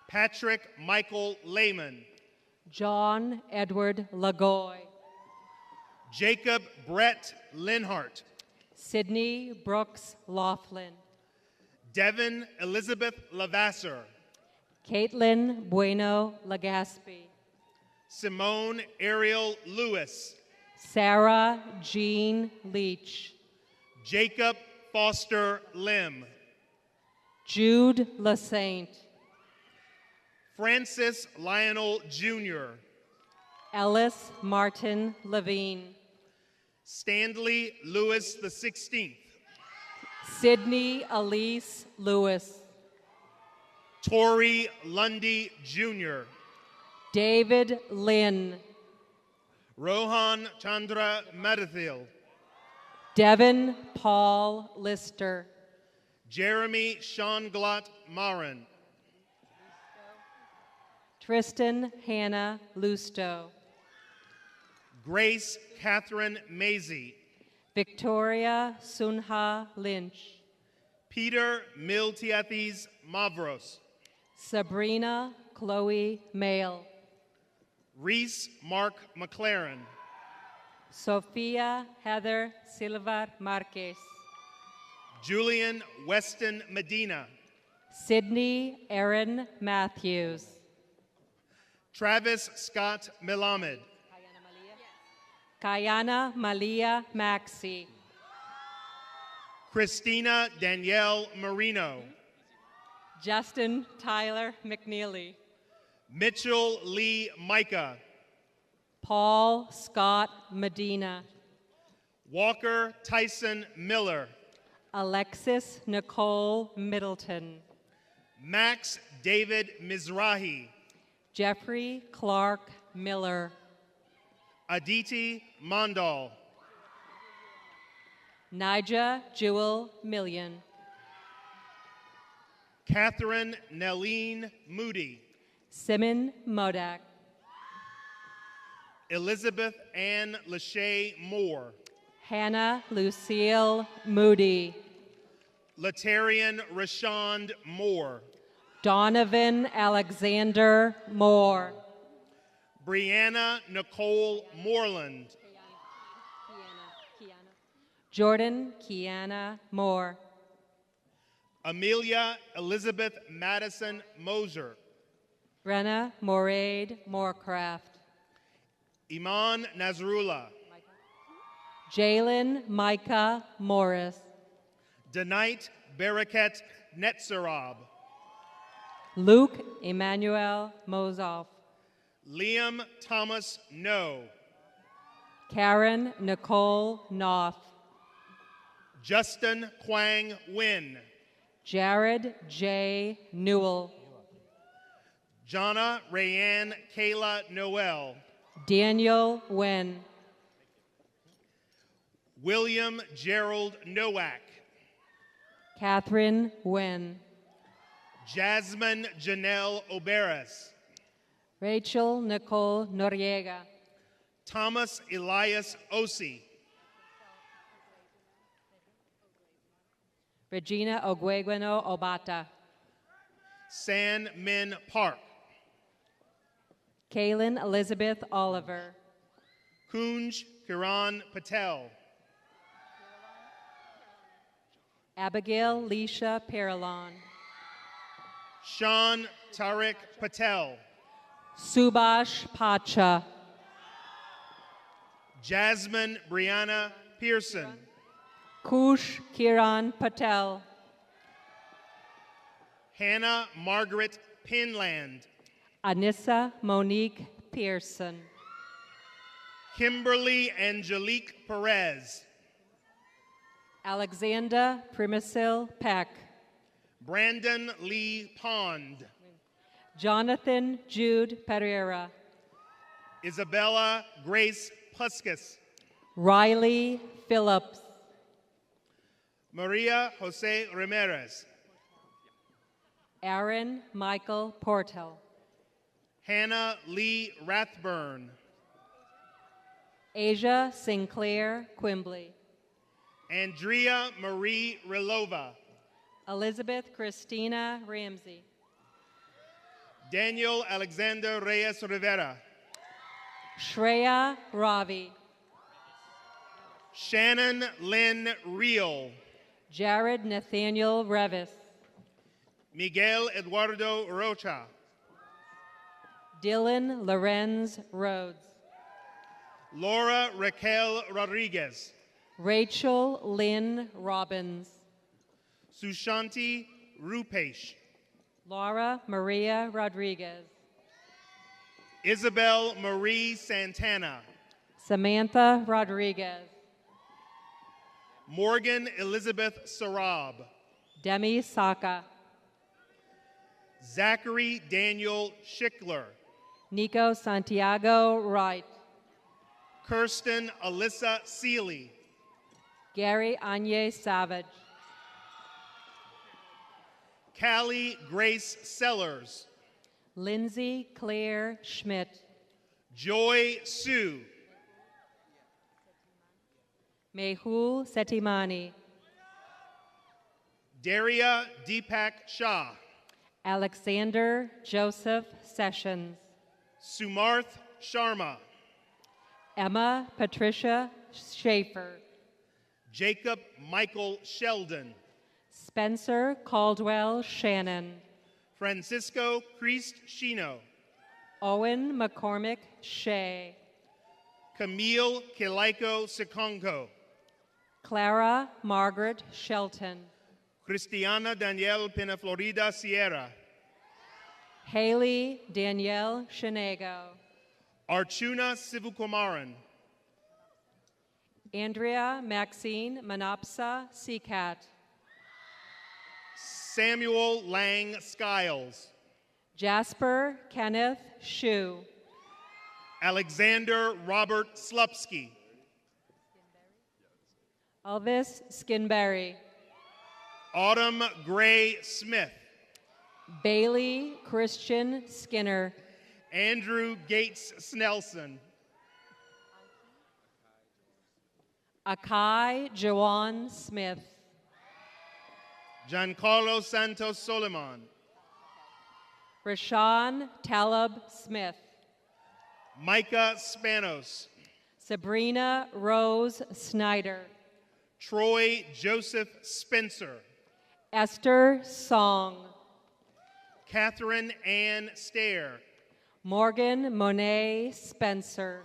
Patrick Michael Lehman, John Edward Lagoy, Jacob Brett Linhart, Sydney Brooks Laughlin, Devin Elizabeth Lavasser, Caitlin Bueno Legaspi, Simone Ariel Lewis, Sarah Jean Leach, Jacob Foster Lim, Jude LaSaint, Francis Lionel Jr., Ellis Martin Levine, Stanley Lewis XVI, Sydney Elise Lewis, Tori Lundy Jr., David Lynn, Rohan Chandra Madathil, Devin Paul Lister, Jeremy Shonglot Marin, Tristan Hannah Lusto, Grace Catherine Maisie, Victoria Sunha Lynch, Peter Miltiathis Mavros, Sabrina Chloe Mail, Reese Mark McLaren, Sophia Heather Silva Marquez, Julian Weston Medina, Sydney Aaron Matthews, Travis Scott Melamed, Kayana Malia Maxey, Christina Danielle Marino, Justin Tyler McNeely, Mitchell Lee Micah, Paul Scott Medina, Walker Tyson Miller, Alexis Nicole Middleton, Max David Mizrahi, Jeffrey Clark Miller, Aditi Mandal, Nija Jewel Million, Catherine Nelline Moody, Simon Modak, Elizabeth Ann Lachey Moore, Hannah Lucille Moody, Latarian Rashond Moore. Donovan Alexander Moore. Brianna Nicole Moreland. Jordan Kiana Moore. Amelia Elizabeth Madison Moser. Brenna Moraid Moorcraft. Iman Nazrullah. Jalen Micah Morris. Denite Baraket Netzarab. Luke Emmanuel Mozoff. Liam Thomas No. Karen Nicole Knopf. Justin Quang Win. Jared J. Newell. Jonna Rayanne Kayla Noel. Daniel Wen. William Gerald Nowak. Catherine Wen. Jasmine Janelle Oberes. Rachel Nicole Noriega. Thomas Elias Osi. Regina Oguegueno Obata. San Min Park. Kaylin Elizabeth Oliver. Kunj Kiran Patel. Abigail Leisha Paralon. Sean Tariq Patel. Subhash Pacha. Jasmine Brianna Pearson. Kush Kiran Patel. Hannah Margaret Pinland. Anissa Monique Pearson. Kimberly Angelique Perez. Alexander Primisil Peck. Brandon Lee Pond. Jonathan Jude Pereira. Isabella Grace Puskas. Riley Phillips. Maria Jose Ramirez. Aaron Michael Portel. Hannah Lee Rathburn. Asia Sinclair Quimbley. Andrea Marie Rilova. Elizabeth Christina Ramsey. Daniel Alexander Reyes Rivera. Shreya Ravi. Shannon Lynn Reel. Jared Nathaniel Revis. Miguel Eduardo Rocha. Dylan Lorenz Rhodes. Laura Raquel Rodriguez. Rachel Lynn Robbins. Sushanti Rupesh. Laura Maria Rodriguez. Isabel Marie Santana. Samantha Rodriguez. Morgan Elizabeth Sarab. Demi Saka. Zachary Daniel Schickler. Nico Santiago Wright. Kirsten Alyssa Seeley. Gary Anye Savage. Callie Grace Sellers. Lindsay Claire Schmidt. Joy Sue. Mehul Setimani. Daria Deepak Shah. Alexander Joseph Sessions. Sumarth Sharma. Emma Patricia Schaefer. Jacob Michael Sheldon. Spencer Caldwell Shannon. Francisco Christ Shino. Owen McCormick Shea. Camille Kilaiko Sikonko. Clara Margaret Shelton. Cristiana Danielle Pinaflorida Sierra. Haley Danielle Shanego. Archuna Sivukumaran. Andrea Maxine Manapsa Seacat. Samuel Lang Skiles. Jasper Kenneth Shue. Alexander Robert Slupsky. Elvis Skinberry. Autumn Gray Smith. Bailey Christian Skinner. Andrew Gates Snelson. Akai Jawan Smith. Giancarlo Santos Soliman, Rashawn Talib Smith, Micah Spanos, Sabrina Rose Snyder, Troy Joseph Spencer, Esther Song, Catherine Ann Stair, Morgan Monet Spencer,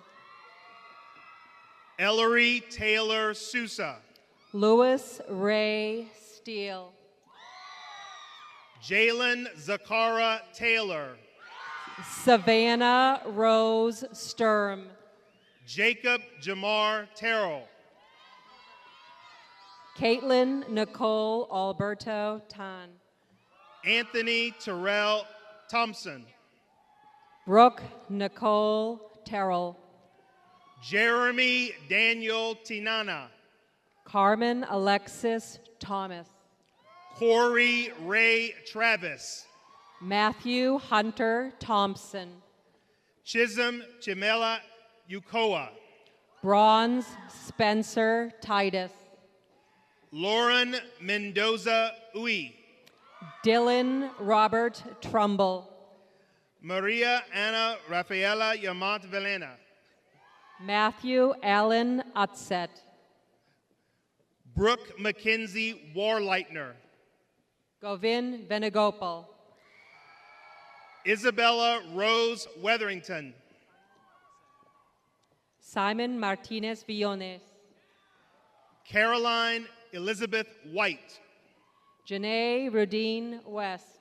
Ellery Taylor Sousa, Louis Ray Steele, Jalen Zakara Taylor, Savannah Rose Sturm, Jacob Jamar Terrell, Caitlin Nicole Alberto Tan, Anthony Terrell Thompson, Brooke Nicole Terrell, Jeremy Daniel Tinana, Carmen Alexis Thomas, Corey Ray Travis, Matthew Hunter Thompson, Chisholm Chimela Ukoa, Bronze Spencer Titus, Lauren Mendoza Ui, Dylan Robert Trumbull, Maria Ana Rafaela Yamant Velena, Matthew Allen Utset, Brooke Mackenzie Warleitner, Govin Venugopal, Isabella Rose Weatherington, Simon Martinez Villones, Caroline Elizabeth White, Janae Rudine West,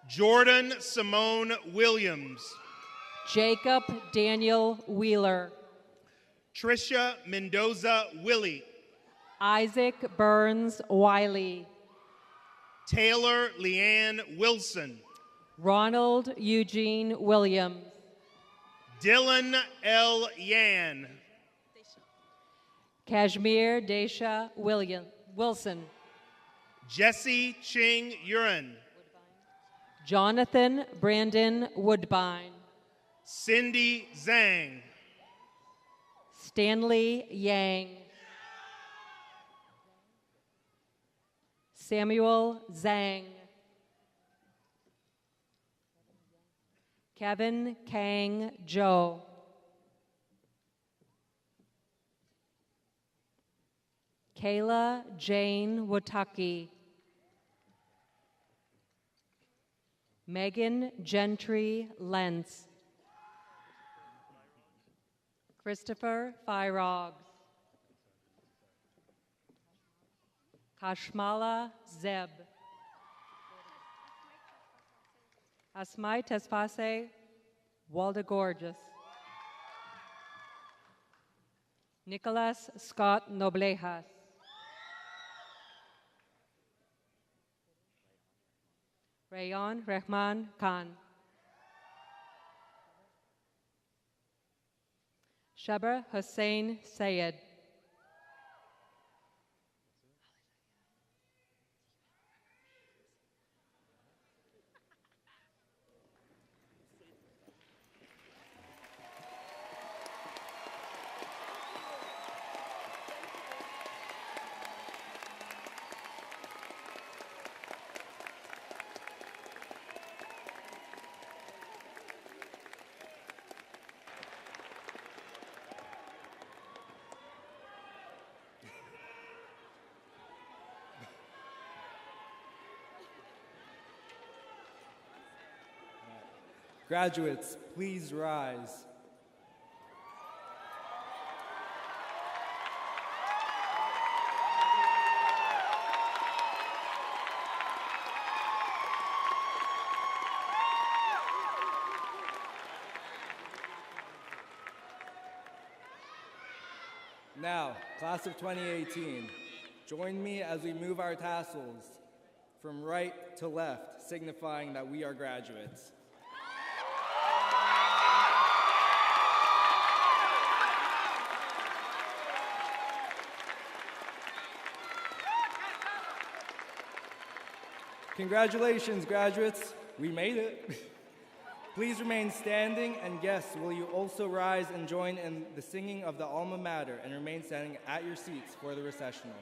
Jordan Simone Williams, Jacob Daniel Wheeler, Trisha Mendoza Willie, Isaac Burns Wiley, Taylor Leanne Wilson, Ronald Eugene Williams, Dylan L. Yan, Kashmir Desha Wilson, Jesse Ching Urin, Jonathan Brandon Woodbine, Cindy Zhang, Stanley Yang, Samuel Zhang, Kevin Kang Zhou, Kayla Jane Witucki, Megan Gentry Lentz, Christopher Vairogs, Kashmala Zeb, Asmai Tesfase Waldegorgeous, Nicholas Scott Noblejas, Rayon Rahman Khan, Shabra Hussein Sayed, Graduates, please rise. Now, class of 2018, join me as we move our tassels from right to left, signifying that we are graduates. Congratulations, graduates. We made it. Please remain standing, and guests, will you also rise and join in the singing of the alma mater and remain standing at your seats for the recessional.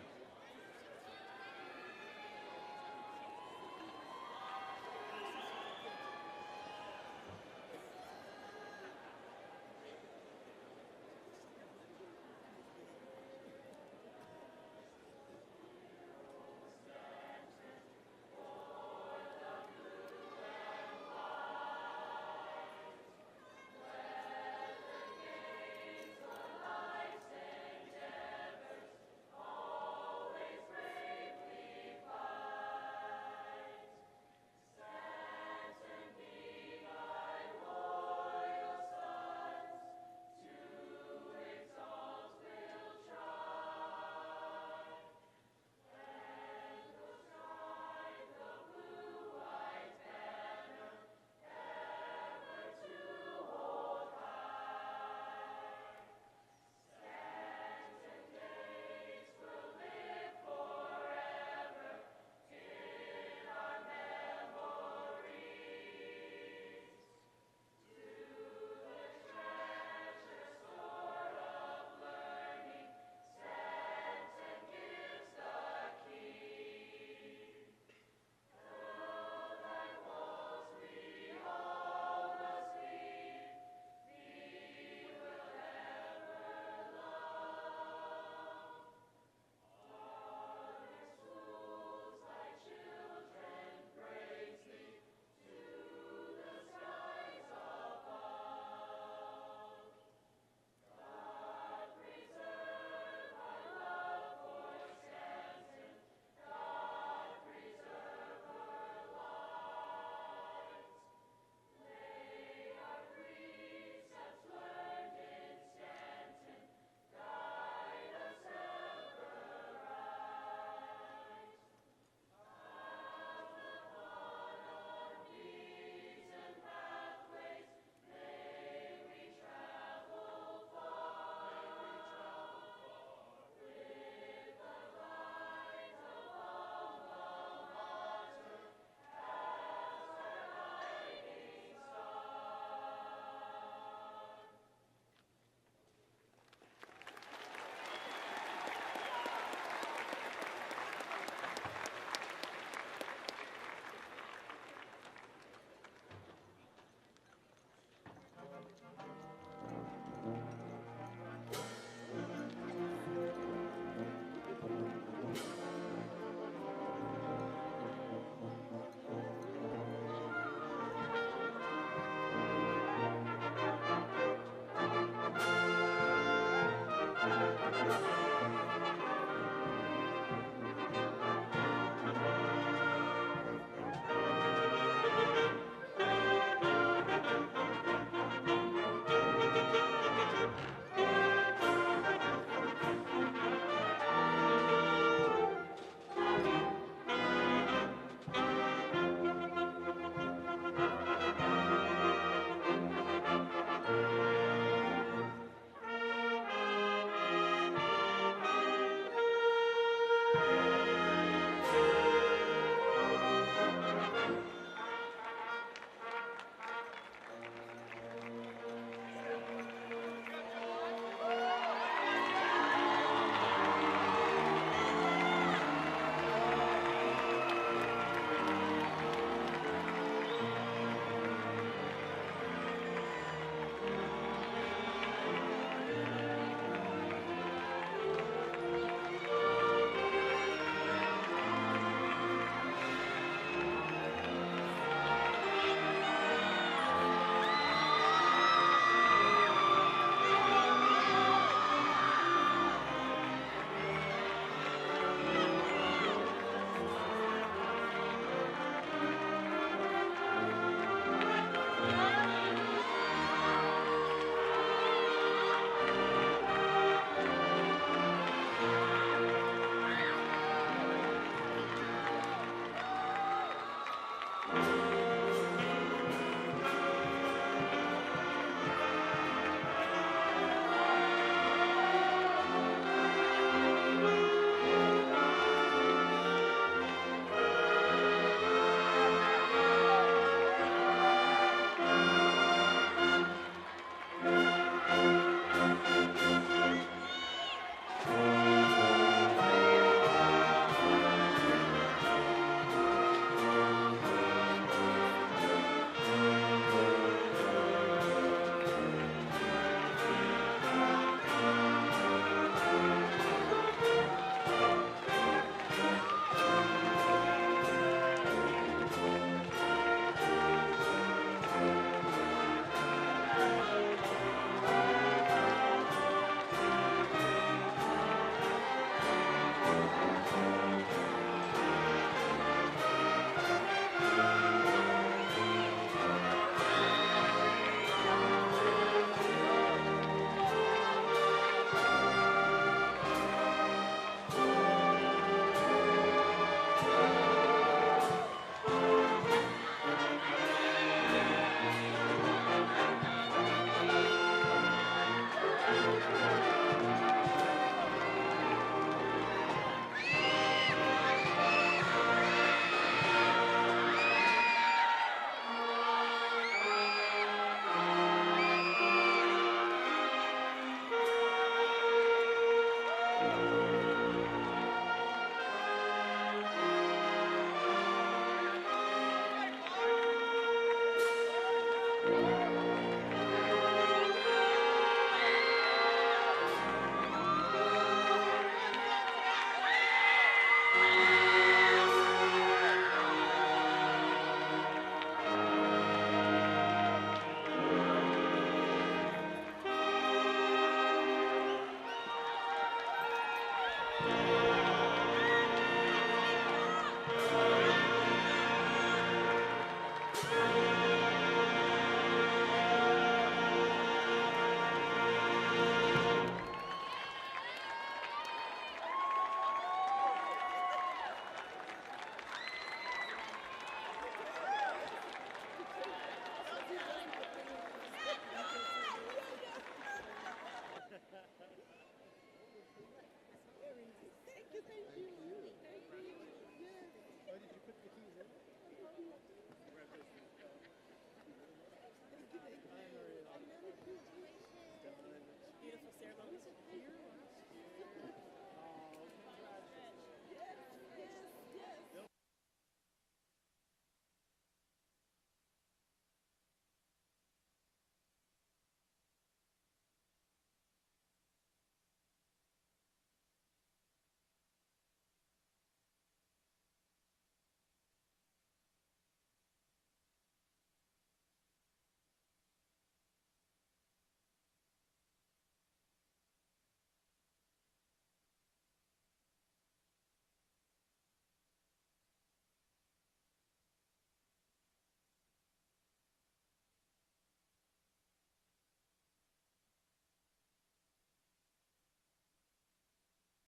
Thank you.